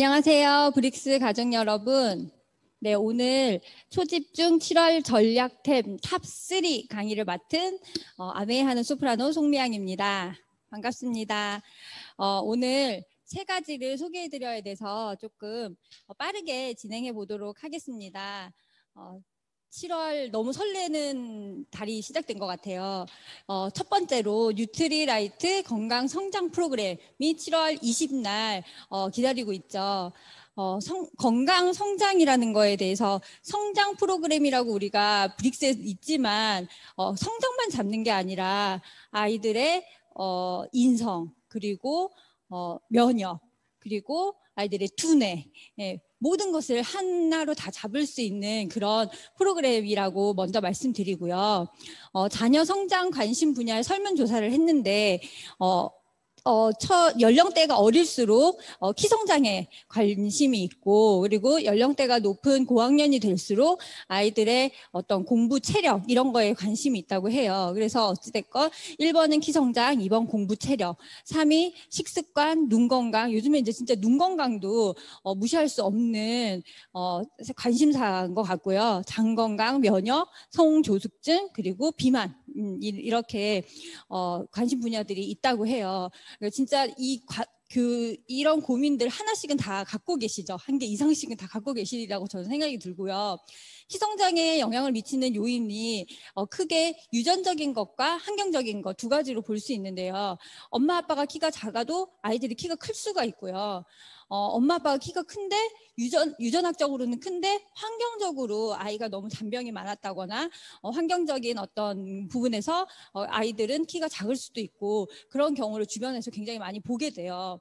안녕하세요. 브릭스 가족 여러분. 네, 오늘 초집중 7월 전략템 탑3 강의를 맡은 아메이하는 소프라노 송미양입니다. 반갑습니다. 오늘 세 가지를 소개해드려야 돼서 조금 빠르게 진행해 보도록 하겠습니다. 7월 너무 설레는 달이 시작된 것 같아요. 첫 번째로 뉴트리라이트 건강 성장 프로그램이 7월 20날 기다리고 있죠. 건강 성장이라는 거에 대해서 성장 프로그램이라고 우리가 브릭스에 있지만 성장만 잡는 게 아니라 아이들의 인성 그리고 면역 그리고 아이들의 두뇌 모든 것을 하나로 다 잡을 수 있는 그런 프로그램이라고 먼저 말씀드리고요. 자녀 성장 관심 분야의 설문조사를 했는데 연령대가 어릴수록 키 성장에 관심이 있고, 그리고 연령대가 높은 고학년이 될수록 아이들의 어떤 공부 체력 이런 거에 관심이 있다고 해요. 그래서 어찌됐건 1번은 키 성장, 2번 공부 체력, 3위 식습관, 눈 건강. 요즘에 이제 진짜 눈 건강도 무시할 수 없는 관심사인 것 같고요. 장 건강, 면역, 성조숙증, 그리고 비만 이렇게 관심 분야들이 있다고 해요. 진짜 이런 고민들 하나씩은 다 갖고 계시죠. 한 개 이상씩은 다 갖고 계시리라고 저는 생각이 들고요. 키성장에 영향을 미치는 요인이 크게 유전적인 것과 환경적인 것 두 가지로 볼 수 있는데요. 엄마 아빠가 키가 작아도 아이들이 키가 클 수가 있고요. 엄마 아빠가 키가 큰데 유전학적으로는 큰데 환경적으로 아이가 너무 잔병이 많았다거나 환경적인 어떤 부분에서 아이들은 키가 작을 수도 있고 그런 경우를 주변에서 굉장히 많이 보게 돼요.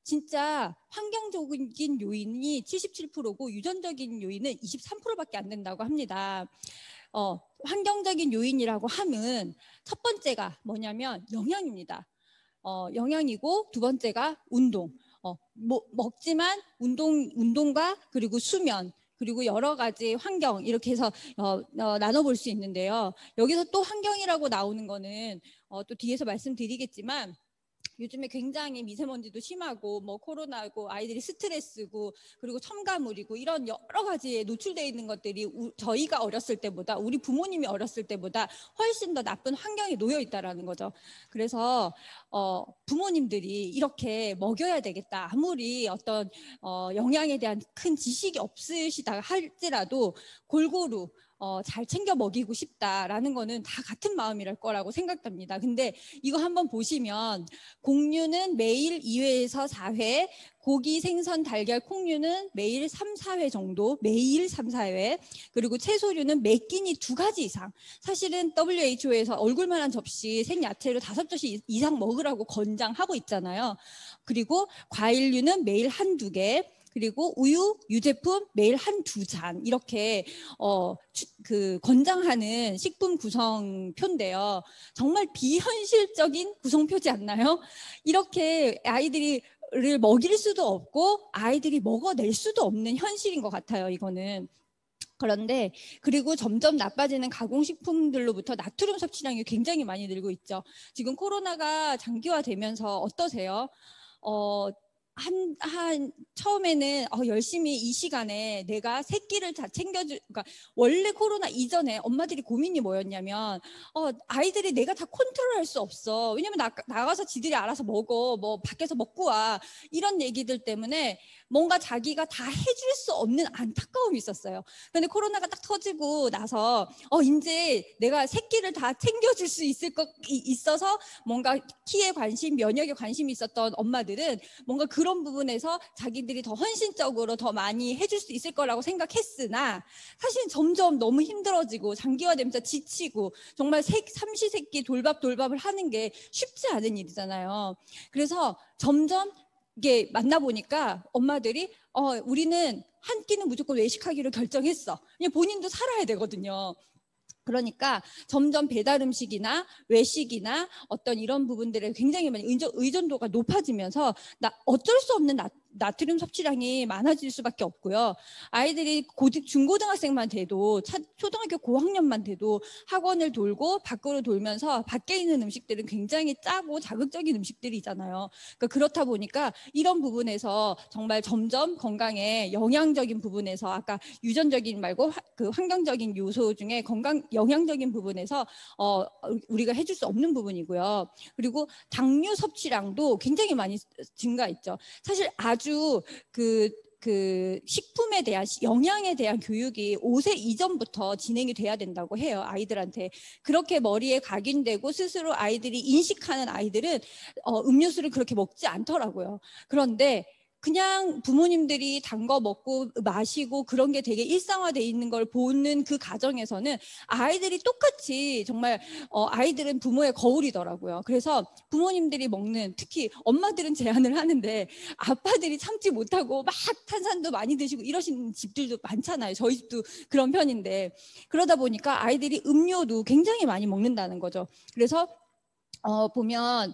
진짜 환경적인 요인이 77%고 유전적인 요인은 23%밖에 안 된다고 합니다. 환경적인 요인이라고 함은 첫 번째가 뭐냐면 영양입니다. 영양이고 두 번째가 운동. 먹지만 운동과 그리고 수면 그리고 여러 가지 환경 이렇게 해서 나눠볼 수 있는데요. 여기서 또 환경이라고 나오는 거는 또 뒤에서 말씀드리겠지만 요즘에 굉장히 미세먼지도 심하고 뭐 코로나고 아이들이 스트레스고 그리고 첨가물이고 이런 여러 가지에 노출되어 있는 것들이 저희가 어렸을 때보다 우리 부모님이 어렸을 때보다 훨씬 더 나쁜 환경에 놓여 있다라는 거죠. 그래서 부모님들이 이렇게 먹여야 되겠다. 아무리 어떤 영양에 대한 큰 지식이 없으시다 할지라도 골고루 잘 챙겨 먹이고 싶다라는 거는 다 같은 마음이랄 거라고 생각됩니다. 근데 이거 한번 보시면 곡류는 매일 2회에서 4회, 고기, 생선, 달걀, 콩류는 매일 3, 4회 정도, 매일 3, 4회, 그리고 채소류는 매 끼니 2가지 이상. 사실은 WHO에서 얼굴만한 접시 생야채를 5접시 이상 먹으라고 권장하고 있잖아요. 그리고 과일류는 매일 1-2개, 그리고 우유, 유제품 매일 1-2잔 이렇게 권장하는 식품 구성표인데요. 정말 비현실적인 구성표지 않나요? 이렇게 아이들을 먹일 수도 없고 아이들이 먹어낼 수도 없는 현실인 것 같아요. 이거는. 그런데 그리고 점점 나빠지는 가공식품들로부터 나트륨 섭취량이 굉장히 많이 늘고 있죠. 지금 코로나가 장기화되면서 어떠세요? 처음에는 열심히 이 시간에 내가 세 끼를 다 그러니까 원래 코로나 이전에 엄마들이 고민이 뭐였냐면 아이들이 내가 다 컨트롤할 수 없어. 왜냐면 나가서 지들이 알아서 먹어. 뭐 밖에서 먹고 와. 이런 얘기들 때문에 뭔가 자기가 다 해줄 수 없는 안타까움이 있었어요. 그런데 코로나가 딱 터지고 나서 이제 내가 세 끼를 다 챙겨줄 수 있어서 뭔가 키에 관심, 면역에 관심이 있었던 엄마들은 뭔가 그런 부분에서 자기들이 더 헌신적으로 더 많이 해줄 수 있을 거라고 생각했으나 사실 점점 너무 힘들어지고 장기화되면서 지치고 정말 삼시세끼 돌밥을 하는 게 쉽지 않은 일이잖아요. 그래서 점점 이게 만나보니까 엄마들이 우리는 한 끼는 무조건 외식하기로 결정했어. 그냥 본인도 살아야 되거든요. 그러니까 점점 배달 음식이나 외식이나 어떤 이런 부분들에 굉장히 많이 의존도가 높아지면서 어쩔 수 없는 나트륨 섭취량이 많아질 수밖에 없고요. 아이들이 중고등학생만 돼도 초등학교 고학년만 돼도 학원을 돌고 밖으로 돌면서 밖에 있는 음식들은 굉장히 짜고 자극적인 음식들이잖아요. 그러니까 그렇다 보니까 이런 부분에서 정말 점점 건강에 영양적인 부분에서 아까 유전적인 말고 그 환경적인 요소 중에 영양적인 부분에서 우리가 해줄 수 없는 부분이고요. 그리고 당류 섭취량도 굉장히 많이 증가했죠. 사실 아주 그 식품에 대한 영양에 대한 교육이 5세 이전부터 진행이 돼야 된다고 해요. 아이들한테. 그렇게 머리에 각인되고 스스로 아이들이 인식하는 아이들은 음료수를 그렇게 먹지 않더라고요. 그런데 그냥 부모님들이 단 거 먹고 마시고 그런 게 되게 일상화돼 있는 걸 보는 그 가정에서는 아이들이 똑같이 정말 아이들은 부모의 거울이더라고요. 그래서 부모님들이 먹는, 특히 엄마들은 제한을 하는데 아빠들이 참지 못하고 막 탄산도 많이 드시고 이러시는 집들도 많잖아요. 저희 집도 그런 편인데, 그러다 보니까 아이들이 음료도 굉장히 많이 먹는다는 거죠. 그래서 보면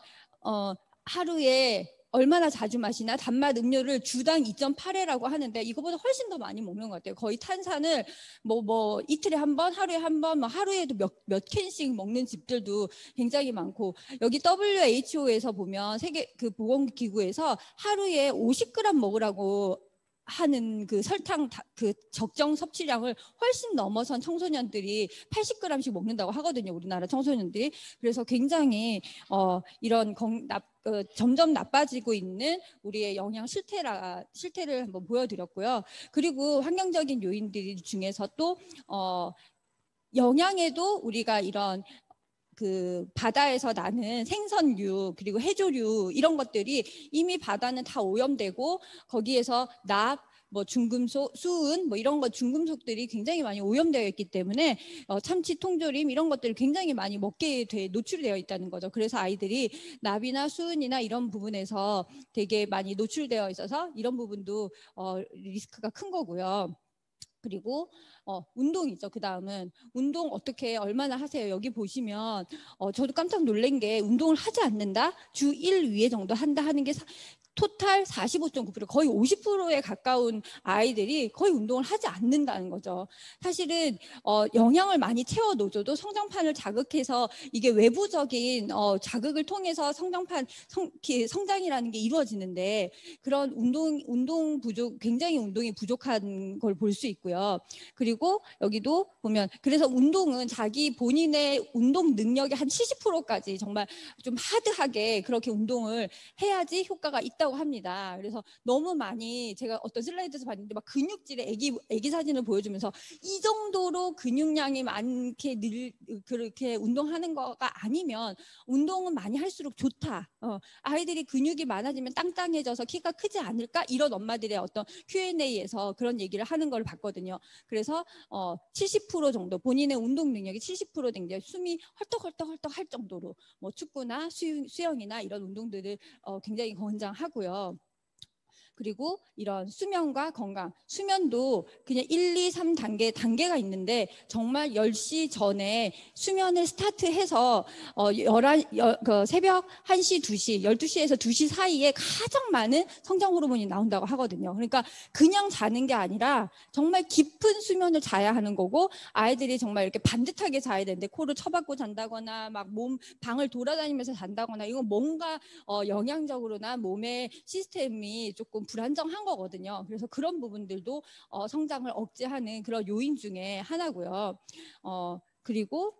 하루에 얼마나 자주 마시나, 단맛 음료를 주당 2.8회라고 하는데 이거보다 훨씬 더 많이 먹는 것 같아요. 거의 탄산을 뭐 이틀에 한 번, 하루에 한 번, 하루에도 몇 캔씩 먹는 집들도 굉장히 많고, 여기 WHO에서 보면 세계 그 보건기구에서 하루에 50g 먹으라고 하는 그 설탕 그 적정 섭취량을 훨씬 넘어선 청소년들이 80g씩 먹는다고 하거든요. 우리나라 청소년들이. 그래서 굉장히 이런 점점 나빠지고 있는 우리의 영양 실태를 한번 보여드렸고요. 그리고 환경적인 요인들 중에서 또 영양에도 우리가 이런 그 바다에서 나는 생선류 그리고 해조류 이런 것들이 이미 바다는 다 오염되고 거기에서 뭐 중금속, 수은 뭐 이런 것 중금속들이 굉장히 많이 오염되어 있기 때문에 참치, 통조림 이런 것들을 굉장히 많이 먹게 노출되어 있다는 거죠. 그래서 아이들이 납이나 수은이나 이런 부분에서 되게 많이 노출되어 있어서 이런 부분도 리스크가 큰 거고요. 그리고 운동이죠. 그 다음은 운동 어떻게 얼마나 하세요? 여기 보시면 저도 깜짝 놀란 게 운동을 하지 않는다? 주 1회 정도 한다 하는 게 토탈 45.9%, 거의 50%에 가까운 아이들이 거의 운동을 하지 않는다는 거죠. 사실은 영양을 많이 채워 놓줘도 성장판을 자극해서 이게 외부적인 자극을 통해서 성장이라는 게 이루어지는데, 그런 운동 부족, 굉장히 운동이 부족한 걸 볼 수 있고요. 그리고 여기도 보면, 그래서 운동은 자기 본인의 운동 능력의 한 70%까지 정말 좀 하드하게 그렇게 운동을 해야지 효과가 있다고 합니다. 그래서 너무 많이 제가 어떤 슬라이드에서 봤는데 막 근육질의 애기 사진을 보여주면서 이 정도로 근육량이 많게 그렇게 운동하는 거가 아니면 운동은 많이 할수록 좋다. 아이들이 근육이 많아지면 땅땅해져서 키가 크지 않을까? 이런 엄마들의 어떤 Q&A에서 그런 얘기를 하는 걸 봤거든요. 그래서 70% 정도 본인의 운동 능력이 70% 된 게 숨이 헐떡헐떡 할 정도로 뭐 축구나 수영이나 이런 운동들을 굉장히 권장하고요. 그리고 이런 수면과 건강, 수면도 그냥 1, 2, 3단계가 있는데 정말 10시 전에 수면을 스타트해서 새벽 1시, 2시, 12시에서 2시 사이에 가장 많은 성장 호르몬이 나온다고 하거든요. 그러니까 그냥 자는 게 아니라 정말 깊은 수면을 자야 하는 거고, 아이들이 정말 이렇게 반듯하게 자야 되는데 코를 쳐박고 잔다거나 막 방을 돌아다니면서 잔다거나, 이건 뭔가 영양적으로나 몸의 시스템이 조금 불안정한 거거든요. 그래서 그런 부분들도 성장을 억제하는 그런 요인 중에 하나고요. 그리고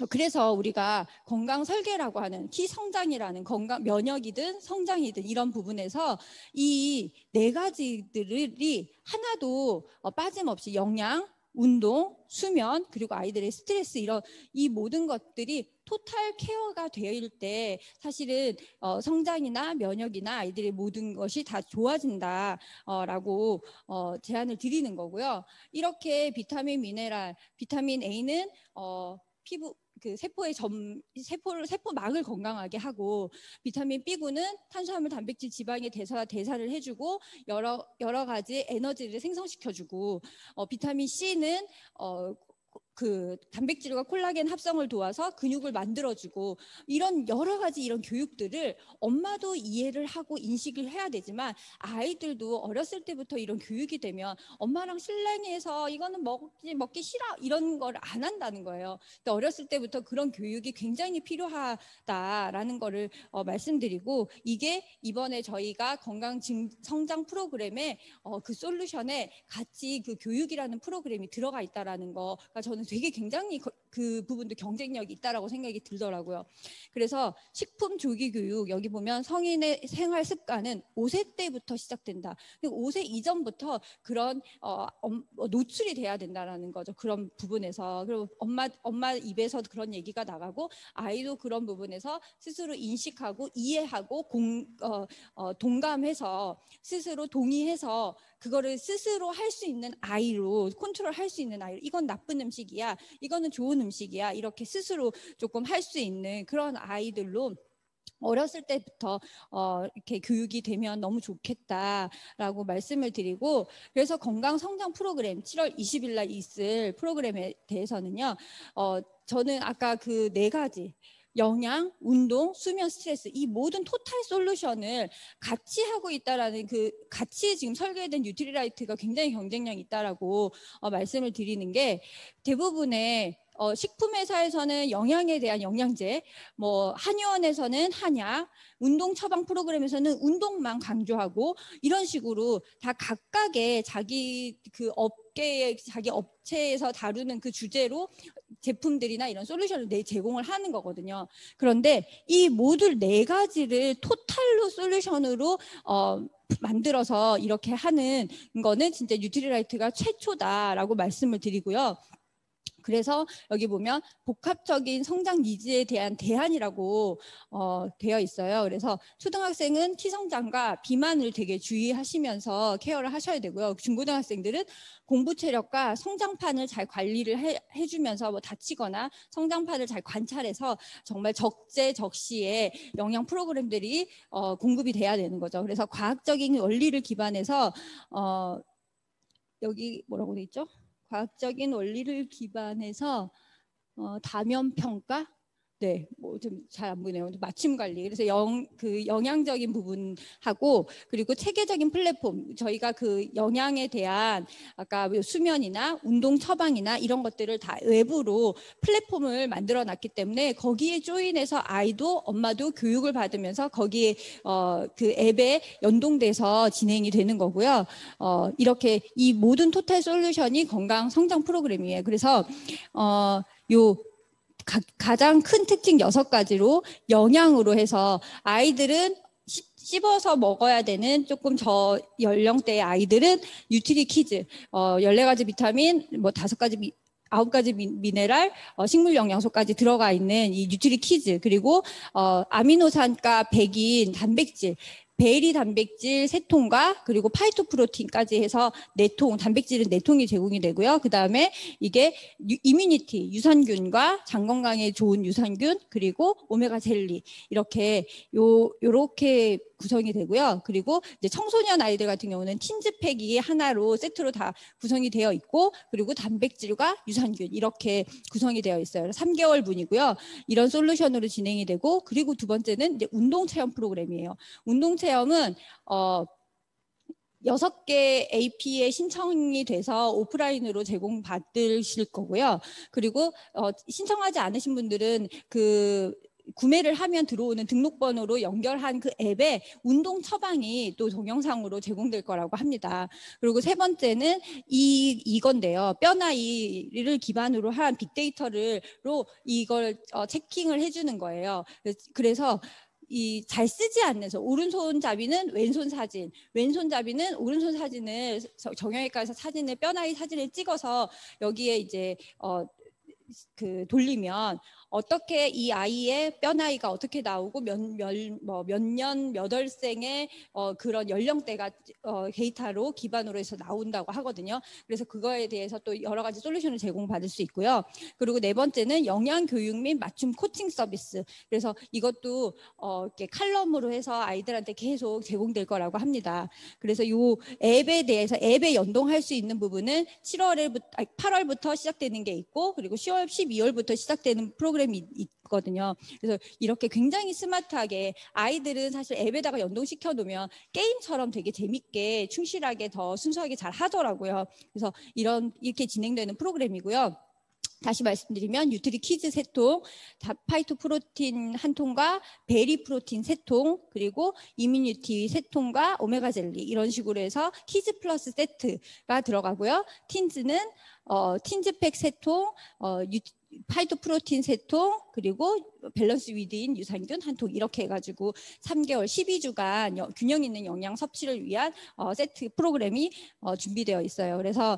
그래서 우리가 건강 설계라고 하는 키 성장이라는 건강 면역이든 성장이든 이런 부분에서 이 네 가지들이 하나도 빠짐없이 영양, 운동, 수면, 그리고 아이들의 스트레스, 이 모든 것들이 토탈 케어가 되어 때 사실은 성장이나 면역이나 아이들의 모든 것이 다 좋아진다라고 제안을 드리는 거고요. 이렇게 비타민, 미네랄, 비타민 A는 피부 그 세포막을 건강하게 하고, 비타민 B군은 탄수화물, 단백질, 지방의 대사를 해주고 여러 가지 에너지를 생성시켜주고, 비타민 C는 그 단백질과 콜라겐 합성을 도와서 근육을 만들어주고 이런 여러 가지 이런 교육들을 엄마도 이해를 하고 인식을 해야 되지만 아이들도 어렸을 때부터 이런 교육이 되면 엄마랑 실랭이해서 이거는 먹기 싫어 이런 걸 안 한다는 거예요. 근데 어렸을 때부터 그런 교육이 굉장히 필요하다라는 거를 말씀드리고 이게 이번에 저희가 건강 성장 프로그램에 그 솔루션에 같이 그 교육이라는 프로그램이 들어가 있다라는 거가 저는 되게 굉장히 그 부분도 경쟁력이 있다라고 생각이 들더라고요. 그래서 식품 조기 교육 여기 보면 성인의 생활 습관은 5세 때부터 시작된다. 5세 이전부터 그런 노출이 돼야 된다라는 거죠. 그런 부분에서 그리고 엄마 입에서 그런 얘기가 나가고 아이도 그런 부분에서 스스로 인식하고 이해하고 동감해서 스스로 동의해서 그거를 스스로 할 수 있는 아이로 컨트롤 할 수 있는 아이로 이건 나쁜 음식이야 이거는 좋은 음식이야 이렇게 스스로 조금 할 수 있는 그런 아이들로 어렸을 때부터 이렇게 교육이 되면 너무 좋겠다라고 말씀을 드리고 그래서 건강 성장 프로그램 7월 20일 날 있을 프로그램에 대해서는요 저는 아까 그 4가지 영양, 운동, 수면, 스트레스 이 모든 토탈 솔루션을 같이 하고 있다라는 그 같이 지금 설계된 뉴트리라이트가 굉장히 경쟁력이 있다라고 말씀을 드리는 게 대부분의 식품회사에서는 영양에 대한 영양제, 뭐 한의원에서는 한약, 운동 처방 프로그램에서는 운동만 강조하고 이런 식으로 다 각각의 자기 그 업계의 자기 업체에서 다루는 그 주제로 제품들이나 이런 솔루션을 제공을 하는 거거든요. 그런데 이 모듈 4가지를 토탈로 솔루션으로 만들어서 이렇게 하는 거는 진짜 뉴트리라이트가 최초다라고 말씀을 드리고요. 그래서 여기 보면 복합적인 성장 니즈에 대한 대안이라고 되어 있어요. 그래서 초등학생은 키성장과 비만을 되게 주의하시면서 케어를 하셔야 되고요. 중고등학생들은 공부 체력과 성장판을 잘 관리를 해주면서 뭐 다치거나 성장판을 잘 관찰해서 정말 적재적시에 영양 프로그램들이 공급이 돼야 되는 거죠. 그래서 과학적인 원리를 기반해서 여기 뭐라고 돼 있죠? 과학적인 원리를 기반해서 다면 평가, 네, 뭐 좀 잘 안 보이네요. 마침 관리. 그래서 그 영양적인 부분하고 그리고 체계적인 플랫폼. 저희가 그 영양에 대한 아까 수면이나 운동 처방이나 이런 것들을 다 외부로 플랫폼을 만들어 놨기 때문에 거기에 조인해서 아이도 엄마도 교육을 받으면서 거기에 그 앱에 연동돼서 진행이 되는 거고요. 이렇게 이 모든 토탈 솔루션이 건강 성장 프로그램이에요. 그래서 요 가장 큰 특징 6가지로 영양으로 해서 아이들은 씹어서 먹어야 되는 조금 저 연령대의 아이들은 뉴트리 키즈 14가지 비타민 뭐 5가지 9가지 미네랄, 식물 영양소까지 들어가 있는 이 뉴트리 키즈 그리고 아미노산과 백인 단백질 베리 단백질 3통과 그리고 파이토프로틴까지 해서 4통, 단백질은 4통이 제공이 되고요. 그 다음에 이게 이뮤니티, 유산균과 장 건강에 좋은 유산균 그리고 오메가 젤리 이렇게 요렇게 구성이 되고요. 그리고 이제 청소년 아이들 같은 경우는 틴즈팩이 하나로 세트로 다 구성이 되어 있고 그리고 단백질과 유산균 이렇게 구성이 되어 있어요. 3개월 분이고요. 이런 솔루션으로 진행이 되고 그리고 두 번째는 이제 운동 체험 프로그램이에요. 운동 체험은 6개 AP에 신청이 돼서 오프라인으로 제공받으실 거고요. 그리고 신청하지 않으신 분들은 그 구매를 하면 들어오는 등록번호로 연결한 그 앱에 운동 처방이 또 동영상으로 제공될 거라고 합니다. 그리고 3번째는 이건데요. 뼈나이를 기반으로 한 빅데이터로 이걸 체킹을 해주는 거예요. 그래서 잘 쓰지 않는 오른손잡이는 왼손 사진, 왼손잡이는 오른손 사진을 정형외과에서 뼈나이 사진을 찍어서 여기에 이제 돌리면 어떻게 이 아이의 뼈 나이가 어떻게 나오고 몇 년, 몇 월생의 그런 연령대가 데이터로 기반으로 해서 나온다고 하거든요. 그래서 그거에 대해서 또 여러 가지 솔루션을 제공받을 수 있고요. 그리고 네 번째는 영양 교육 및 맞춤 코칭 서비스. 그래서 이것도 이렇게 칼럼으로 해서 아이들한테 계속 제공될 거라고 합니다. 그래서 이 앱에 대해서 앱에 연동할 수 있는 부분은 8월부터 시작되는 게 있고, 그리고 10월, 12월부터 시작되는 프로그램이 있거든요. 그래서 이렇게 굉장히 스마트하게 아이들은 사실 앱에다가 연동시켜 놓으면 게임처럼 되게 재밌게 충실하게 더 순수하게 잘 하더라고요. 그래서 이렇게 진행되는 프로그램이고요. 다시 말씀드리면 뉴트리 키즈 3통, 파이토 프로틴 1통과 베리 프로틴 3통, 그리고 이뮤니티 3통과 오메가 젤리, 이런 식으로 해서 키즈 플러스 세트가 들어가고요. 틴즈는 틴즈팩 3통, 파이토 프로틴 3통, 그리고 밸런스 위드인 유산균 1통, 이렇게 해가지고 3개월 12주간 균형 있는 영양 섭취를 위한 세트 프로그램이 준비되어 있어요. 그래서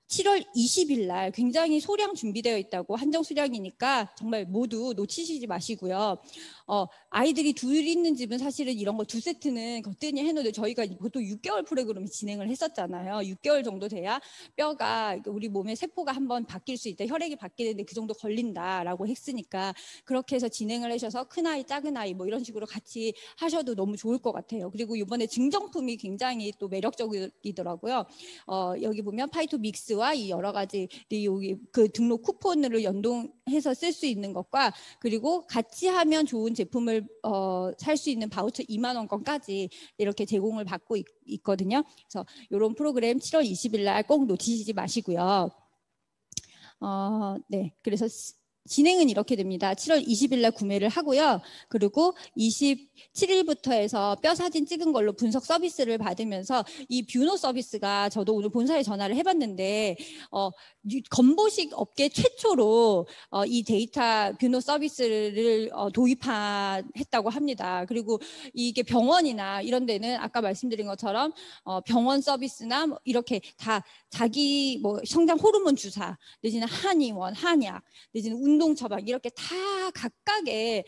7월 20일 날 굉장히 소량 준비되어 있다고, 한정 수량이니까 정말 모두 놓치시지 마시고요. 아이들이 둘 있는 집은 사실은 이런 거 2세트는 거뜬히 해놓는데, 저희가 보통 6개월 프로그램을 진행을 했었잖아요. 6개월 정도 돼야 뼈가, 우리 몸의 세포가 한번 바뀔 수 있다, 혈액이 바뀌는데 그 정도 걸린다라고 했으니까, 그렇게 해서 진행을 하셔서 큰아이, 작은아이 뭐 이런 식으로 같이 하셔도 너무 좋을 것 같아요. 그리고 이번에 증정품이 굉장히 또 매력적이더라고요. 여기 보면 파이토 믹스와 이 여러 가지 여기 그 등록 쿠폰으로 연동해서 쓸 수 있는 것과, 그리고 같이 하면 좋은 제품을 살 수 있는 바우처 2만 원권까지 이렇게 제공을 받고 있거든요. 그래서 이런 프로그램 7월 20일 날 꼭 놓치지 마시고요. 네, 그래서 진행은 이렇게 됩니다. 7월 20일 날 구매를 하고요. 그리고 27일부터 해서 뼈 사진 찍은 걸로 분석 서비스를 받으면서, 이 뷰노 서비스가 저도 오늘 본사에 전화를 해봤는데 건보식 업계 최초로 이 데이터 뷰노 서비스를 도입했다고 합니다. 그리고 이게 병원이나 이런 데는 아까 말씀드린 것처럼 병원 서비스나 뭐 이렇게 다 자기 뭐 성장 호르몬 주사 내지는 한의원, 한약 내지는 운동 처방, 이렇게 다 각각의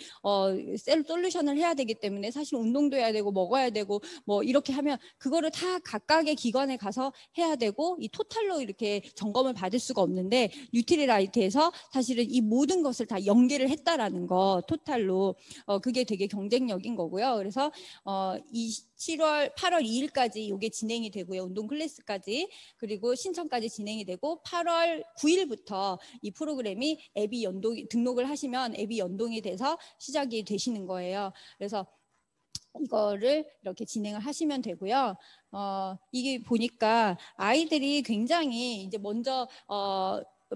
솔루션을 해야 되기 때문에, 사실 운동도 해야 되고 먹어야 되고 뭐 이렇게 하면 그거를 다 각각의 기관에 가서 해야 되고, 이 토탈로 이렇게 점검을 받을 수가 없는데, 뉴트리라이트에서 사실은 이 모든 것을 다 연계를 했다라는 거, 토탈로 그게 되게 경쟁력인 거고요. 그래서 8월 2일까지 이게 진행이 되고요. 운동 클래스까지, 그리고 신청까지 진행이 되고, 8월 9일부터 이 프로그램이 앱이 등록을 하시면 앱이 연동이 돼서 시작이 되시는 거예요. 그래서 이거를 이렇게 진행을 하시면 되고요. 이게 보니까 아이들이 굉장히 이제 먼저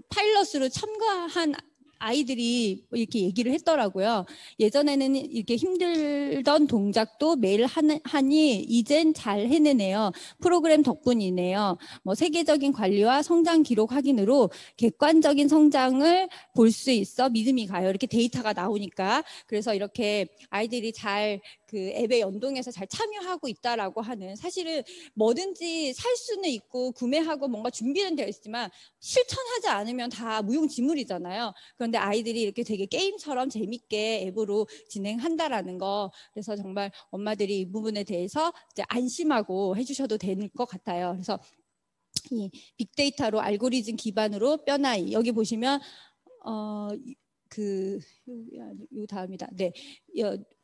파일럿으로 참가한 아이들이 이렇게 얘기를 했더라고요. 예전에는 이렇게 힘들던 동작도 매일 하니 이젠 잘 해내네요. 프로그램 덕분이네요. 뭐 세계적인 관리와 성장 기록 확인으로 객관적인 성장을 볼 수 있어 믿음이 가요. 이렇게 데이터가 나오니까. 그래서 이렇게 아이들이 잘 그 앱에 연동해서 잘 참여하고 있다라고 하는, 사실은 뭐든지 살 수는 있고 구매하고 뭔가 준비는 되어 있지만 실천하지 않으면 다 무용지물이잖아요. 그런데 아이들이 이렇게 되게 게임처럼 재밌게 앱으로 진행한다라는 거, 그래서 정말 엄마들이 이 부분에 대해서 이제 안심하고 해주셔도 되는 것 같아요. 그래서 이 빅데이터로 알고리즘 기반으로 뼈 나이, 여기 보시면 요 다음이다. 네.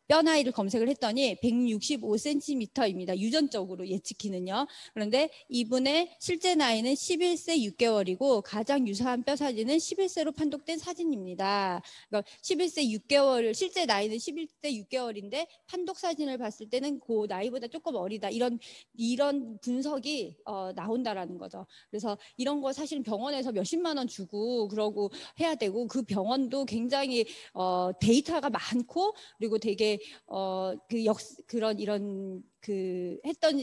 뼈 나이를 검색을 했더니 165cm입니다. 유전적으로 예측키는요. 그런데 이분의 실제 나이는 11세 6개월이고 가장 유사한 뼈 사진은 11세로 판독된 사진입니다. 그러니까 11세 6개월, 실제 나이는 11세 6개월인데 판독 사진을 봤을 때는 그 나이보다 조금 어리다. 이런 분석이 나온다라는 거죠. 그래서 이런 거 사실은 병원에서 몇십만 원 주고 그러고 해야 되고, 그 병원도 굉장히 데이터가 많고, 그리고 되게 되게 그런 이런 했던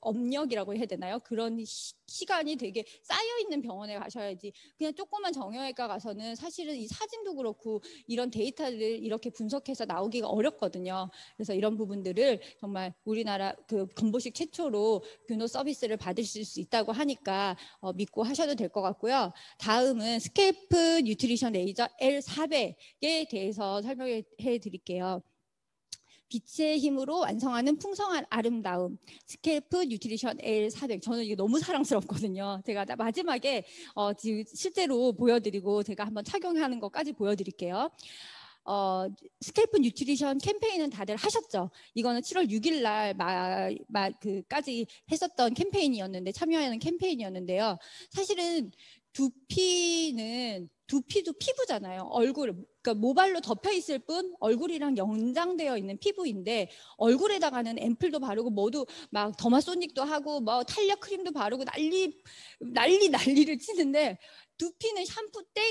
업력이라고 해야 되나요? 그런 시간이 되게 쌓여 있는 병원에 가셔야지 그냥 조그만 정형외과 가서는 사실은 이 사진도 그렇고 이런 데이터를 이렇게 분석해서 나오기가 어렵거든요. 그래서 이런 부분들을 정말 우리나라 건보식 최초로 균호 서비스를 받으실 수 있다고 하니까 믿고 하셔도 될 것 같고요. 다음은 스케일프 뉴트리션 레이저 L400에 대해서 설명해 드릴게요. 빛의 힘으로 완성하는 풍성한 아름다움, 스케일프 뉴트리션 L400. 저는 이게 너무 사랑스럽거든요. 제가 마지막에 지금 실제로 보여드리고 제가 한번 착용하는 것까지 보여드릴게요. 스케일프 뉴트리션 캠페인은 다들 하셨죠? 이거는 7월 6일 날 까지 했었던 캠페인이었는데, 참여하는 캠페인이었는데요. 사실은 두피도 피부잖아요. 그러니까 모발로 덮여 있을 뿐 얼굴이랑 연장되어 있는 피부인데 얼굴에다가는 앰플도 바르고 뭐도 막 더마소닉도 하고 뭐 탄력 크림도 바르고 난리를 치는데 두피는 샴푸 땡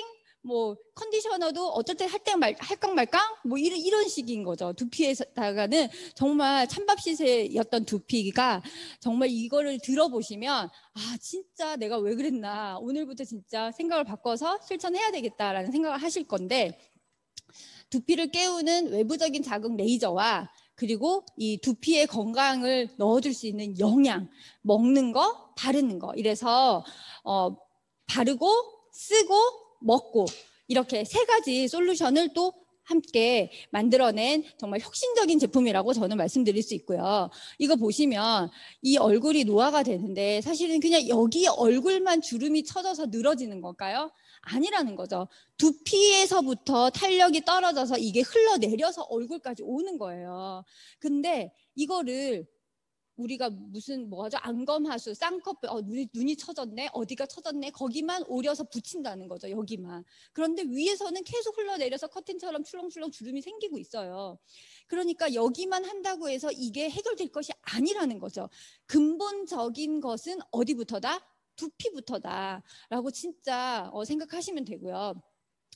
뭐 컨디셔너도 어쩔 때 할까 말까 뭐 이런 식인 거죠. 두피에다가는 정말 찬밥 시세였던 두피가 정말 이거를 들어보시면 아 진짜 내가 왜 그랬나 오늘부터 진짜 생각을 바꿔서 실천해야 되겠다라는 생각을 하실 건데 두피를 깨우는 외부적인 자극 레이저와 그리고 이 두피의 건강을 넣어줄 수 있는 영양 먹는 거 바르는 거 이래서 바르고 쓰고 먹고 이렇게 세 가지 솔루션을 또 함께 만들어낸 정말 혁신적인 제품이라고 저는 말씀드릴 수 있고요. 이거 보시면 이 얼굴이 노화가 되는데 사실은 그냥 여기 얼굴만 주름이 쳐져서 늘어지는 걸까요? 아니라는 거죠. 두피에서부터 탄력이 떨어져서 이게 흘러내려서 얼굴까지 오는 거예요. 근데 이거를 우리가 뭐죠? 안검하수, 쌍꺼풀, 눈이 처졌네, 어디가 처졌네, 거기만 오려서 붙인다는 거죠, 여기만. 그런데 위에서는 계속 흘러내려서 커튼처럼 출렁출렁 주름이 생기고 있어요. 그러니까 여기만 한다고 해서 이게 해결될 것이 아니라는 거죠. 근본적인 것은 어디부터다? 두피부터다라고 진짜 생각하시면 되고요.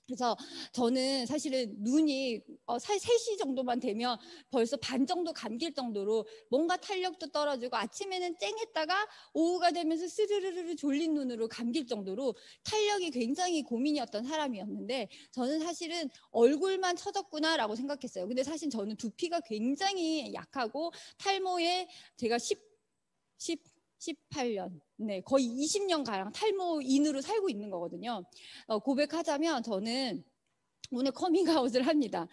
그래서 저는 사실은 눈이 3시 정도만 되면 벌써 반 정도 감길 정도로 뭔가 탄력도 떨어지고 아침에는 쨍했다가 오후가 되면서 스르르르 졸린 눈으로 감길 정도로 탄력이 굉장히 고민이었던 사람이었는데 저는 사실은 얼굴만 처졌구나라고 생각했어요. 근데 사실 저는 두피가 굉장히 약하고 탈모에 제가 18년, 네, 거의 20년 가량 탈모인으로 살고 있는 거거든요. 고백하자면 저는 오늘 커밍아웃을 합니다.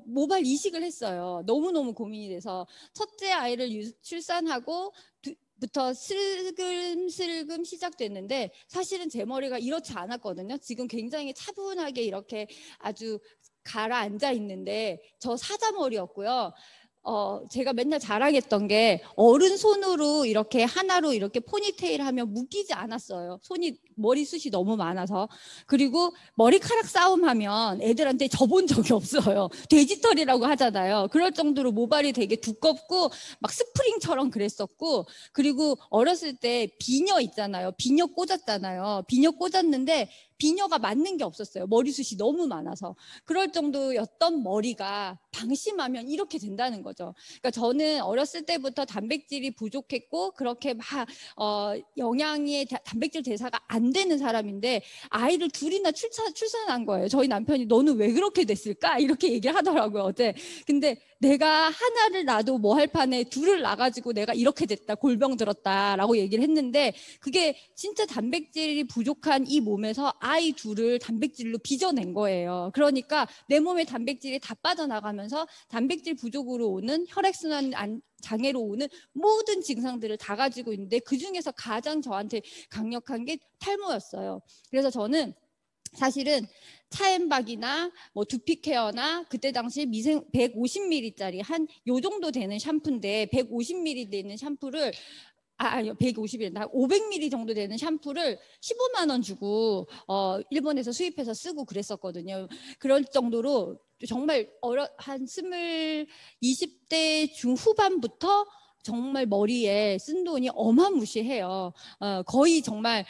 모발 이식을 했어요. 너무너무 고민이 돼서 첫째 아이를 출산하고 부터 슬금슬금 시작됐는데 사실은 제 머리가 이렇지 않았거든요. 지금 굉장히 차분하게 이렇게 아주 가라앉아 있는데 저 사자머리였고요. 제가 맨날 자랑했던 게 어른 손으로 이렇게 하나로 이렇게 포니테일 하면 묶이지 않았어요. 머리숱이 너무 많아서. 그리고 머리카락 싸움하면 애들한테 져본 적이 없어요. 돼지털이라고 하잖아요. 그럴 정도로 모발이 되게 두껍고 막 스프링처럼 그랬었고 그리고 어렸을 때 비녀 있잖아요. 비녀 꽂았잖아요. 비녀 꽂았는데 비녀가 맞는 게 없었어요. 머리숱이 너무 많아서. 그럴 정도였던 머리가 방심하면 이렇게 된다는 거죠. 그러니까 저는 어렸을 때부터 단백질이 부족했고 그렇게 막 단백질 대사가 안 되는 사람인데 아이를 둘이나 출산한 거예요. 저희 남편이 너는 왜 그렇게 됐을까? 이렇게 얘기를 하더라고요. 어제. 근데 내가 하나를 낳아도 뭐 할 판에 둘을 낳아가지고 내가 이렇게 됐다. 골병 들었다라고 얘기를 했는데 그게 진짜 단백질이 부족한 이 몸에서 아이 둘을 단백질로 빚어낸 거예요. 그러니까 내 몸에 단백질이 다 빠져나가면서 단백질 부족으로 오는 혈액순환 장애로 오는 모든 증상들을 다 가지고 있는데 그중에서 가장 저한테 강력한 게 탈모였어요. 그래서 저는 사실은 차앤박이나 뭐 두피 케어나 그때 당시 미생 150ml짜리 한 요 정도 되는 샴푸인데 150ml 되는 샴푸를 아니요 150ml 500ml 정도 되는 샴푸를 15만 원 주고 일본에서 수입해서 쓰고 그랬었거든요. 그럴 정도로 정말 한 20대 중후반부터 정말 머리에 쓴 돈이 어마무시해요. 거의 정말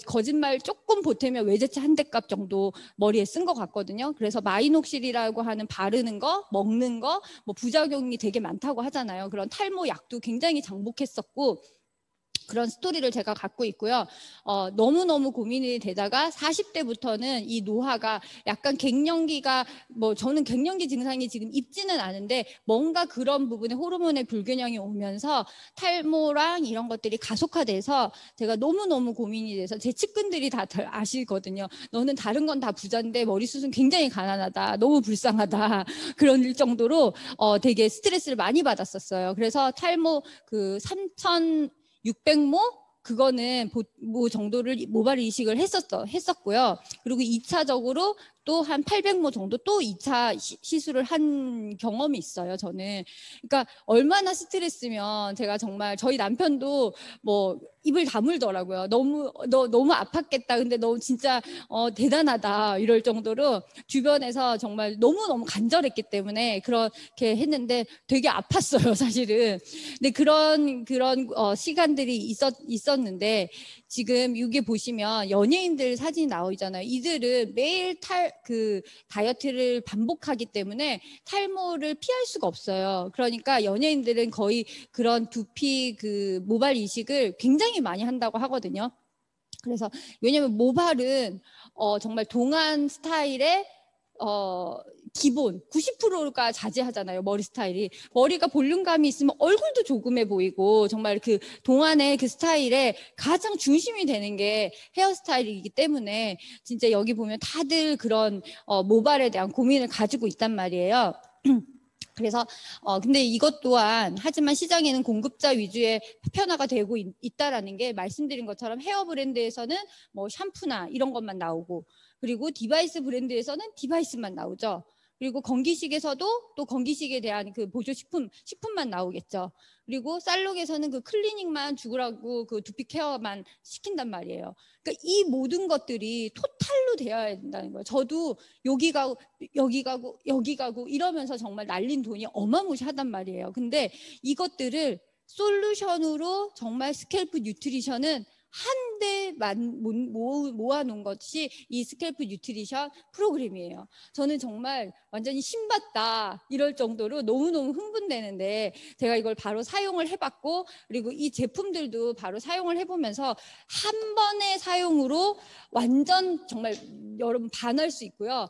거짓말 조금 보태면 외제차 한 대 값 정도 머리에 쓴 것 같거든요. 그래서 마이녹실이라고 하는 바르는 거, 먹는 거, 뭐 부작용이 되게 많다고 하잖아요. 그런 탈모 약도 굉장히 장복했었고, 그런 스토리를 제가 갖고 있고요. 너무너무 고민이 되다가 40대부터는 이 노화가 약간 갱년기가, 뭐 저는 갱년기 증상이 지금 있지는 않은데 뭔가 그런 부분에 호르몬의 불균형이 오면서 탈모랑 이런 것들이 가속화돼서 제가 너무너무 고민이 돼서 제 측근들이 다 아시거든요. 너는 다른 건 다 부자인데 머리숱은 굉장히 가난하다. 너무 불쌍하다. 그런 정도로 되게 스트레스를 많이 받았었어요. 그래서 탈모 그 600모 그거는 뭐 정도를 모발 이식을 했었고요. 그리고 2차적으로 또 한 800모 정도 또 2차 시술을 한 경험이 있어요, 저는. 그러니까 얼마나 스트레스면 제가 정말 저희 남편도 뭐 입을 다물더라고요. 너무 아팠겠다. 근데 너 진짜 대단하다 이럴 정도로 주변에서 정말 너무너무 간절했기 때문에 그렇게 했는데 되게 아팠어요, 사실은. 근데 그런 시간들이 있었는데 지금 여기 보시면 연예인들 사진이 나오잖아요. 이들은 매일 다이어트를 반복하기 때문에 탈모를 피할 수가 없어요. 그러니까 연예인들은 거의 그런 두피 모발 이식을 굉장히 많이 한다고 하거든요. 그래서 왜냐면 모발은 정말 동안 스타일의 기본 90%가 자제하잖아요. 머리 스타일이. 머리가 볼륨감이 있으면 얼굴도 조그매 보이고 정말 그 동안의 그 스타일의 가장 중심이 되는 게 헤어스타일이기 때문에 진짜 여기 보면 다들 그런 모발에 대한 고민을 가지고 있단 말이에요. 그래서 근데 이것 또한 하지만 시장에는 공급자 위주의 편화가 되고 있다라는 게 말씀드린 것처럼 헤어 브랜드에서는 뭐 샴푸나 이런 것만 나오고 그리고 디바이스 브랜드에서는 디바이스만 나오죠. 그리고 건기식에서도 또 건기식에 대한 그 보조 식품만 나오겠죠. 그리고 살록에서는 그 클리닉만 죽으라고 그 두피 케어만 시킨단 말이에요. 그러니까 이 모든 것들이 토탈로 되어야 된다는 거예요. 저도 여기 가고 여기 가고 여기 가고 이러면서 정말 날린 돈이 어마무시하단 말이에요. 근데 이것들을 솔루션으로 정말 스캘프 뉴트리션은 한대만 모아놓은 것이 이 스캘프 뉴트리션 프로그램이에요. 저는 정말 완전히 신받다 이럴 정도로 너무너무 흥분되는데 제가 이걸 바로 사용을 해봤고 그리고 이 제품들도 바로 사용을 해보면서 한 번의 사용으로 완전 정말 여러분 반할 수 있고요.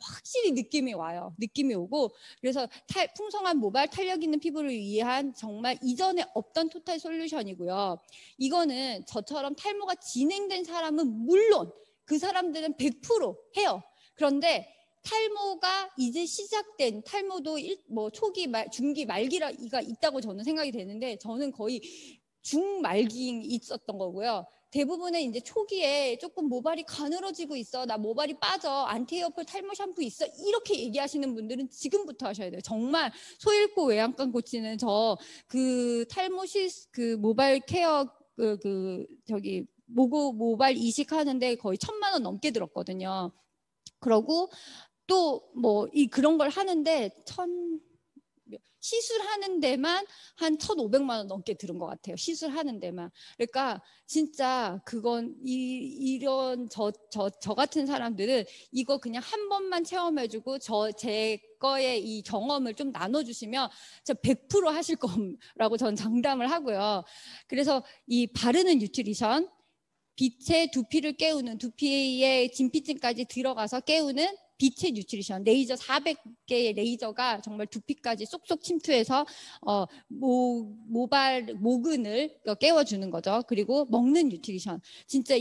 확실히 느낌이 와요. 느낌이 오고 그래서 풍성한 모발 탄력 있는 피부를 위한 정말 이전에 없던 토탈 솔루션이고요. 이거는 저처럼 탈모가 진행된 사람은 물론 그 사람들은 100% 해요. 그런데 탈모가 이제 시작된 탈모도 뭐 초기 중기 말기가 있다고 저는 생각이 되는데 저는 거의 중말기 있었던 거고요. 대부분의 이제 초기에 조금 모발이 가늘어지고 있어. 나 모발이 빠져. 안티에어폴 탈모 샴푸 있어. 이렇게 얘기하시는 분들은 지금부터 하셔야 돼요. 정말 소 잃고 외양간 고치는 그 탈모 그 모발 케어 저기 모발 이식하는데 거의 1,000만 원 넘게 들었거든요. 그러고 또 뭐 그런 걸 하는데 시술하는 데만 한 1,500만 원 넘게 들은 것 같아요. 시술하는 데만. 그러니까 진짜 그건 이런 저 같은 사람들은 이거 그냥 한 번만 체험해주고 제 거의 이 경험을 좀 나눠주시면 진짜 100% 하실 거라고 저는 장담을 하고요. 그래서 이 바르는 뉴트리션 빛의 두피를 깨우는 두피의 진피층까지 들어가서 깨우는 빛의 뉴트리션 레이저 400개의 레이저가 정말 두피까지 쏙쏙 침투해서 모근을 깨워주는 거죠. 그리고 먹는 뉴트리션 진짜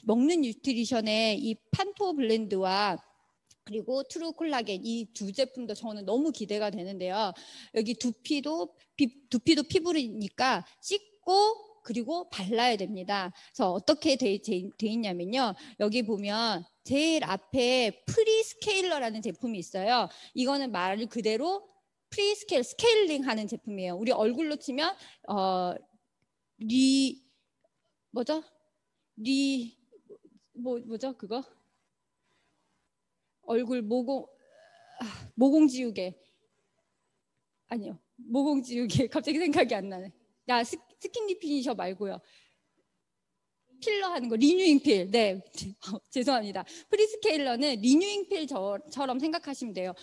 먹는 뉴트리션의 이 판토 블렌드와 그리고 트루 콜라겐 이 두 제품도 저는 너무 기대가 되는데요. 여기 두피도 피부니까 씻고 그리고 발라야 됩니다. 그래서 어떻게 돼 있냐면요. 여기 보면 제일 앞에 프리스케일러라는 제품이 있어요. 이거는 말 그대로 스케일링 하는 제품이에요. 우리 얼굴로 치면 뭐죠 그거? 얼굴 모공 지우개 아니요. 모공 지우개 갑자기 생각이 안 나네. 야, 스킨 피니셔 말고요. 필러 하는 거, 리뉴잉 필. 네, 죄송합니다. 프리스케일러는 리뉴잉 필처럼 생각하시면 돼요.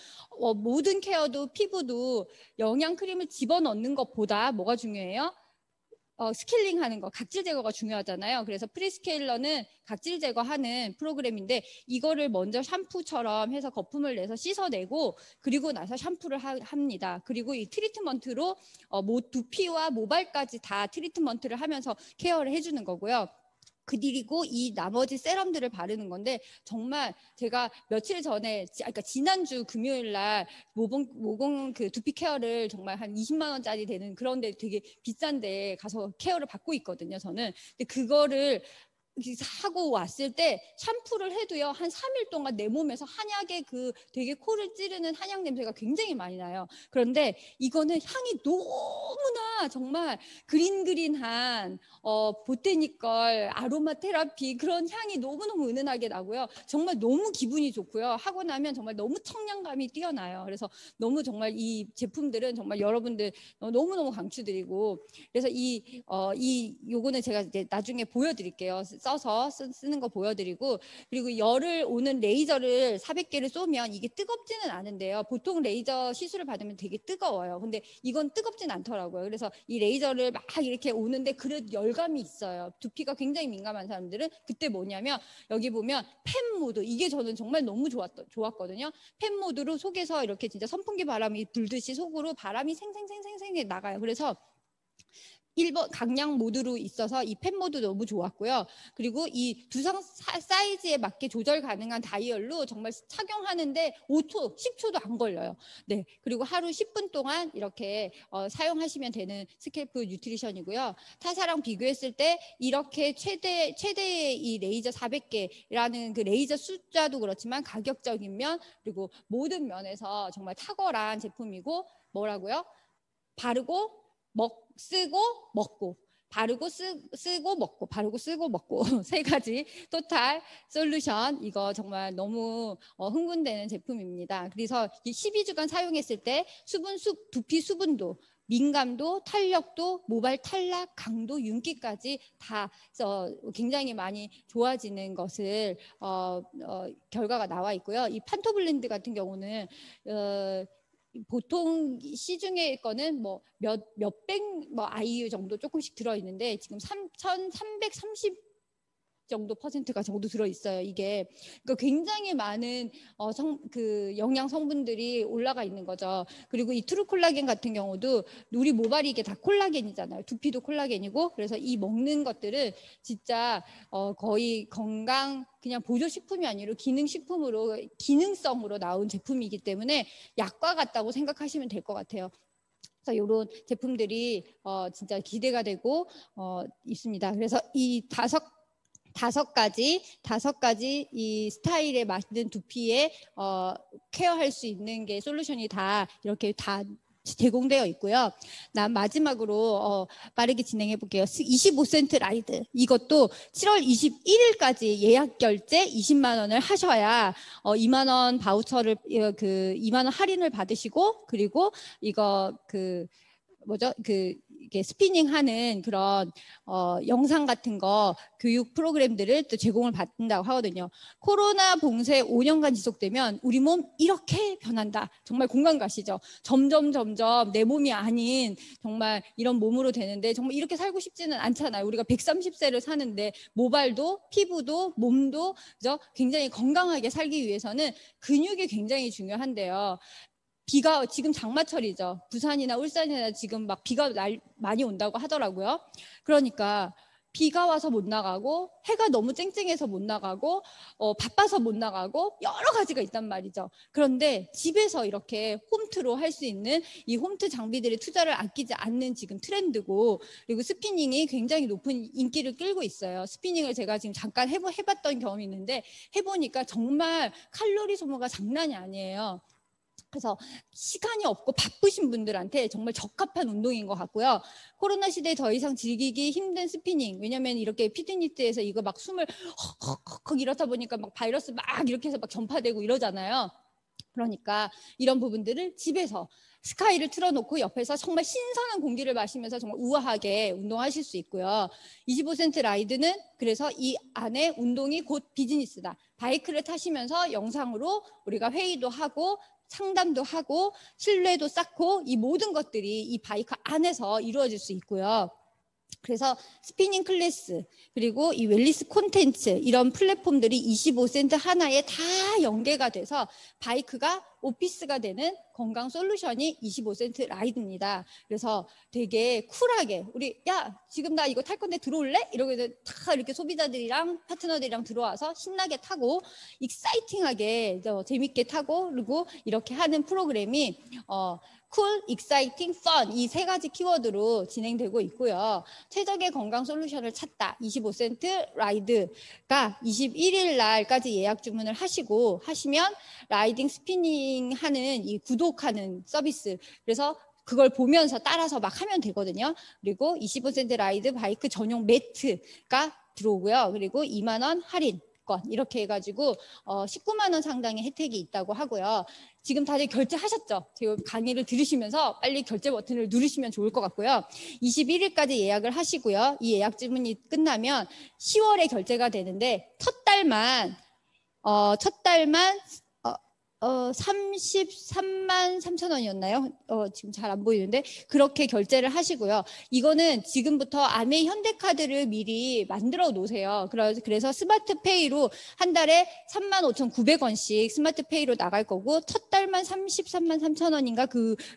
모든 케어도 피부도 영양 크림을 집어넣는 것보다 뭐가 중요해요? 스케일링 하는 거, 각질 제거가 중요하잖아요. 그래서 프리스케일러는 각질 제거하는 프로그램인데 이거를 먼저 샴푸처럼 해서 거품을 내서 씻어내고 그리고 나서 샴푸를 합니다. 그리고 이 트리트먼트로 두피와 모발까지 다 트리트먼트를 하면서 케어를 해주는 거고요. 그리고 이 나머지 세럼들을 바르는 건데 정말 제가 며칠 전에 그러니까 지난주 금요일 날 모공 그 두피 케어를 정말 한 20만 원짜리 되는 그런데 되게 비싼데 가서 케어를 받고 있거든요. 저는. 근데 그거를 하고 왔을 때 샴푸를 해도요 한 3일 동안 내 몸에서 한약의 그 되게 코를 찌르는 한약 냄새가 굉장히 많이 나요. 그런데 이거는 향이 너무나 정말 그린그린한 보테니컬 아로마 테라피 그런 향이 너무너무 은은하게 나고요. 정말 너무 기분이 좋고요. 하고 나면 정말 너무 청량감이 뛰어나요. 그래서 너무 정말 이 제품들은 정말 여러분들 너무너무 강추드리고 그래서 요거는 제가 이제 나중에 보여드릴게요. 써서 쓰는 거 보여드리고 그리고 열을 오는 레이저를 400개를 쏘면 이게 뜨겁지는 않은데요. 보통 레이저 시술을 받으면 되게 뜨거워요. 근데 이건 뜨겁진 않더라고요. 그래서 이 레이저를 막 이렇게 오는데 그래도 열감이 있어요. 두피가 굉장히 민감한 사람들은 그때 뭐냐면 여기 보면 팬 모드 이게 저는 정말 너무 좋았거든요. 팬 모드로 속에서 이렇게 진짜 선풍기 바람이 불듯이 속으로 바람이 생생생생생 나가요. 그래서 1번 강량 모드로 있어서 이 펜 모드 너무 좋았고요. 그리고 이 두상 사이즈에 맞게 조절 가능한 다이얼로 정말 착용하는데 5초, 10초도 안 걸려요. 네. 그리고 하루 10분 동안 이렇게 사용하시면 되는 스캘프 뉴트리션이고요. 타사랑 비교했을 때 이렇게 최대의 이 레이저 400개라는 그 레이저 숫자도 그렇지만 가격적인 면 그리고 모든 면에서 정말 탁월한 제품이고 뭐라고요? 바르고 쓰고 먹고 바르고 쓰고 먹고 바르고 쓰고 먹고 세 가지 토탈 솔루션 이거 정말 너무 흥분되는 제품입니다. 그래서 12주간 사용했을 때 두피 수분도 민감도, 탄력도, 모발 탈락, 강도, 윤기까지 다 굉장히 많이 좋아지는 것을 결과가 나와 있고요. 이 판토블렌드 같은 경우는 보통 시중에 거는 뭐 몇백 IU 정도 조금씩 들어있는데 지금 3,330 정도 퍼센트가 정도 들어있어요. 이게 그러니까 굉장히 많은 그 영양 성분들이 올라가 있는 거죠. 그리고 이 트루 콜라겐 같은 경우도 우리 모발이 이게 다 콜라겐이잖아요. 두피도 콜라겐이고 그래서 이 먹는 것들은 진짜 거의 건강 그냥 보조식품이 아니라 기능성으로 나온 제품이기 때문에 약과 같다고 생각하시면 될 것 같아요. 그래서 이런 제품들이 진짜 기대가 되고 있습니다. 그래서 이 다섯 가지 이 스타일에 맞는 두피에 케어할 수 있는 게 솔루션이 다 이렇게 다 제공되어 있고요. 마지막으로 빠르게 진행해 볼게요. 25센트 라이드 이것도 7월 21일까지 예약 결제 20만 원을 하셔야 2만 원 바우처를 2만 원 할인을 받으시고 그리고 이거 이게 스피닝 하는 그런 영상 같은 거 교육 프로그램들을 또 제공을 받는다고 하거든요. 코로나 봉쇄 5년간 지속되면 우리 몸 이렇게 변한다. 정말 공감 가시죠? 점점 내 몸이 아닌 정말 이런 몸으로 되는데 정말 이렇게 살고 싶지는 않잖아요. 우리가 130세를 사는데 모발도 피부도 몸도 그죠? 굉장히 건강하게 살기 위해서는 근육이 굉장히 중요한데요. 비가 지금 장마철이죠. 부산이나 울산이나 지금 막 비가 많이 온다고 하더라고요. 그러니까 비가 와서 못 나가고 해가 너무 쨍쨍해서 못 나가고 바빠서 못 나가고 여러 가지가 있단 말이죠. 그런데 집에서 이렇게 홈트로 할 수 있는 이 홈트 장비들의 투자를 아끼지 않는 지금 트렌드고 그리고 스피닝이 굉장히 높은 인기를 끌고 있어요. 스피닝을 제가 지금 잠깐 해봤던 경험이 있는데 해보니까 정말 칼로리 소모가 장난이 아니에요. 그래서 시간이 없고 바쁘신 분들한테 정말 적합한 운동인 것 같고요. 코로나 시대에 더 이상 즐기기 힘든 스피닝. 왜냐면 이렇게 피트니스에서 이거 막 숨을 헉 이렇다 보니까 막 바이러스 막 이렇게 해서 막 전파되고 이러잖아요. 그러니까 이런 부분들을 집에서 스카이를 틀어놓고 옆에서 정말 신선한 공기를 마시면서 정말 우아하게 운동하실 수 있고요. 25센트 라이드는 그래서 이 안에 운동이 곧 비즈니스다. 바이크를 타시면서 영상으로 우리가 회의도 하고 상담도 하고 신뢰도 쌓고 이 모든 것들이 이 바이크 안에서 이루어질 수 있고요. 그래서 스피닝 클래스 그리고 이 웰니스 콘텐츠 이런 플랫폼들이 25센트 하나에 다 연계가 돼서 바이크가 오피스가 되는 건강 솔루션이 25센트 라이드입니다. 그래서 되게 쿨하게 우리 야 지금 나 이거 탈 건데 들어올래? 이러게 다 이렇게 소비자들이랑 파트너들이랑 들어와서 신나게 타고 익사이팅하게 재밌게 타고 그리고 이렇게 하는 프로그램이 쿨, 익사이팅, 펀 이 세 가지 키워드로 진행되고 있고요. 최적의 건강 솔루션을 찾다 25센트 라이드가 21일 날까지 예약 주문을 하시면 라이딩 스피닝 하는 이 구독하는 서비스 그래서 그걸 보면서 따라서 막 하면 되거든요. 그리고 25센트 라이드 바이크 전용 매트가 들어오고요. 그리고 2만 원 할인 이렇게 해가지고 19만 원 상당의 혜택이 있다고 하고요. 지금 다들 결제하셨죠? 제 강의를 들으시면서 빨리 결제 버튼을 누르시면 좋을 것 같고요. 21일까지 예약을 하시고요. 이 예약 주문이 끝나면 10월에 결제가 되는데 첫 달만 33만 3천 원이었나요? 지금 잘 안 보이는데 그렇게 결제를 하시고요. 이거는 지금부터 아메 현대카드를 미리 만들어 놓으세요. 그래서 스마트페이로 한 달에 35,900원씩 스마트페이로 나갈 거고 첫 달만 33만 3천 원인가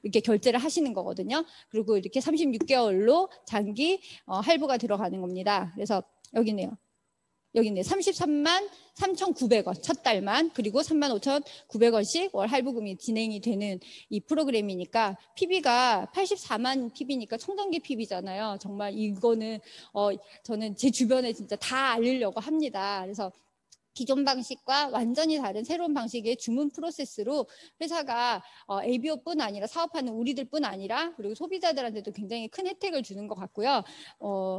이렇게 결제를 하시는 거거든요. 그리고 이렇게 36개월로 장기 할부가 들어가는 겁니다. 그래서 여기네요. 33만 3,900원 첫 달만 그리고 35,900원씩 월 할부금이 진행이 되는 이 프로그램이니까 PB가 84만 PB니까 청정기 PB잖아요. 정말 이거는 저는 제 주변에 진짜 다 알리려고 합니다. 그래서 기존 방식과 완전히 다른 새로운 방식의 주문 프로세스로 회사가 ABO뿐 아니라 사업하는 우리들뿐 아니라 그리고 소비자들한테도 굉장히 큰 혜택을 주는 것 같고요.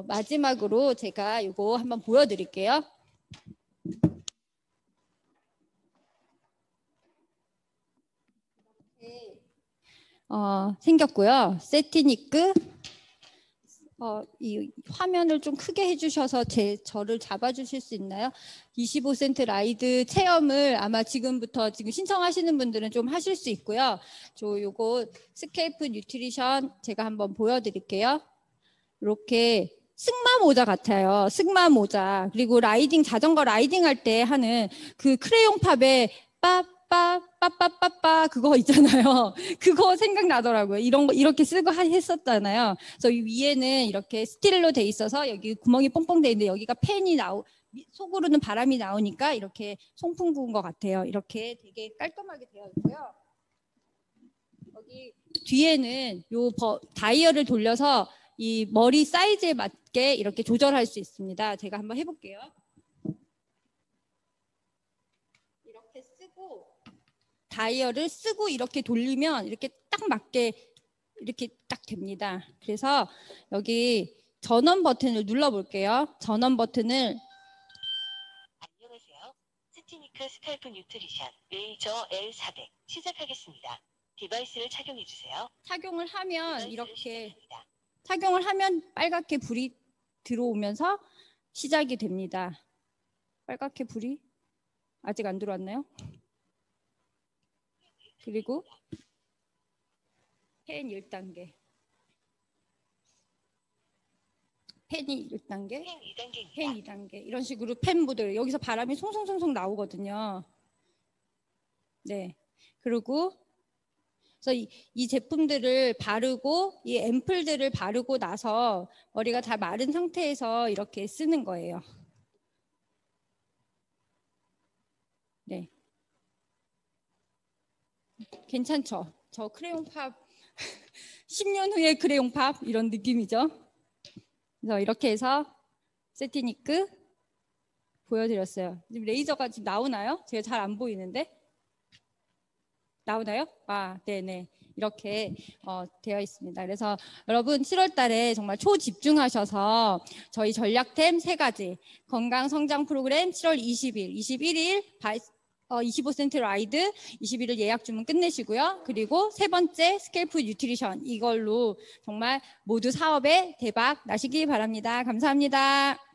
마지막으로 제가 이거 한번 보여드릴게요. 생겼고요. 세티니크 이 화면을 좀 크게 해주셔서 저를 잡아주실 수 있나요? 25센트 라이드 체험을 아마 지금 신청하시는 분들은 좀 하실 수 있고요. 요거 스케이프 뉴트리션 제가 한번 보여드릴게요. 이렇게 승마 모자 같아요. 승마 모자. 그리고 자전거 라이딩 할 때 하는 그 크레용 팝에 빠빠빠빠빠 그거 있잖아요. 그거 생각나더라고요. 이런 거 이렇게 쓰고 했었잖아요. 그래서 위에는 이렇게 스틸로 돼 있어서 여기 구멍이 뽕뽕 돼 있는데 여기가 속으로는 바람이 나오니까 이렇게 송풍 부은 것 같아요. 이렇게 되게 깔끔하게 되어 있고요. 여기 뒤에는 다이얼을 돌려서 이 머리 사이즈에 맞게 이렇게 조절할 수 있습니다. 제가 한번 해볼게요. 이렇게 쓰고 다이얼을 쓰고 이렇게 돌리면 이렇게 딱 맞게 이렇게 딱 됩니다. 그래서 여기 전원 버튼을 눌러볼게요. 전원 버튼을 안녕하세요. 세티니크 스칼프 뉴트리션 레이저 L400 시작하겠습니다. 디바이스를 착용해 주세요. 착용을 하면 이렇게 착용을 하면 빨갛게 불이 들어오면서 시작이 됩니다. 빨갛게 불이 아직 안 들어왔나요? 그리고 펜 1단계. 펜이 1단계, 펜 2단계 이런 식으로 펜 모드 여기서 바람이 송송송송 나오거든요. 네. 그리고 그래서 이 제품들을 바르고 이 앰플들을 바르고 나서 머리가 다 마른 상태에서 이렇게 쓰는 거예요. 네. 괜찮죠? 저 크레용 팝 10년 후에 크레용 팝 이런 느낌이죠. 그래서 이렇게 해서 세티니크 보여드렸어요. 지금 레이저가 지금 나오나요? 제가 잘 안 보이는데. 나오나요? 네네. 이렇게 되어 있습니다. 그래서 여러분 7월 달에 정말 초집중하셔서 저희 전략템 3가지 건강 성장 프로그램 7월 20일, 21일 25센트 라이드 21일 예약 주문 끝내시고요. 그리고 세 번째 스케일프 뉴트리션 이걸로 정말 모두 사업에 대박 나시기 바랍니다. 감사합니다.